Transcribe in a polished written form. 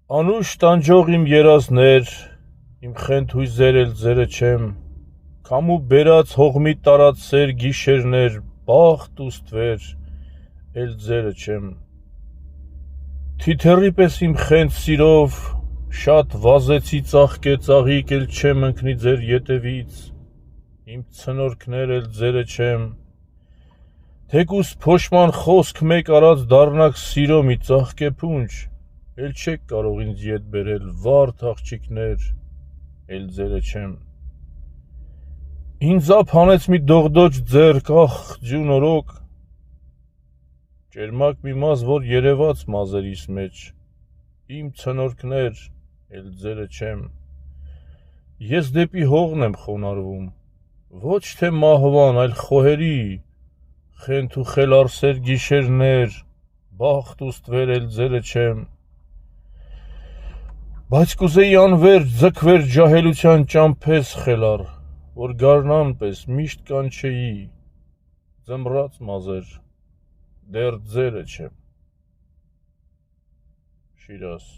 Անուշ տանջող իմ երազներ, իմ խենթ հույզեր էլ ձերը չեմ, քամու բերած հողմի տարած սեր գիշերներ, բախտ ու ստվեր, էլ ձերը չեմ։ Թիթեռի պես իմ խենթ սիրով, շատ վազեցի ծաղկե ծաղիկ, էլ չեմ ընկնի ձեր ետևից, իմ ցնորքներ էլ ձերը չեմ։ Թեկուս փոշման խոսք մեկ արած դառնաք սիրո մի ծաղկե փունջ, էլ չեք կարող ինձ ետ բերել վարդ աղջիկներ, էլ ձերը չեմ։ Ինձ ափ հանեց մի դողդոջ ձեռք, ախ ջուն օրոք, ճերմակ մի մազ, որ երևաց մազերիս մեջ, իմ ցնորքներ, էլ ձերը չեմ։ Ես դեպի հողն եմ խոնարհվում, ոչ թե մահվան, այլ խոհերի, խենթ ու խելառսեր գիշերներ, բախտ ու ստվեր, էլ ձերը չեմ։ Բայց կուզեի անվերջ ձգվեր ջահելության ճամփես խելառ, որ գարնան պես միշտ կանչեի, ձմռած մազեր, դեռ ձերը չեմ։ Շիրազ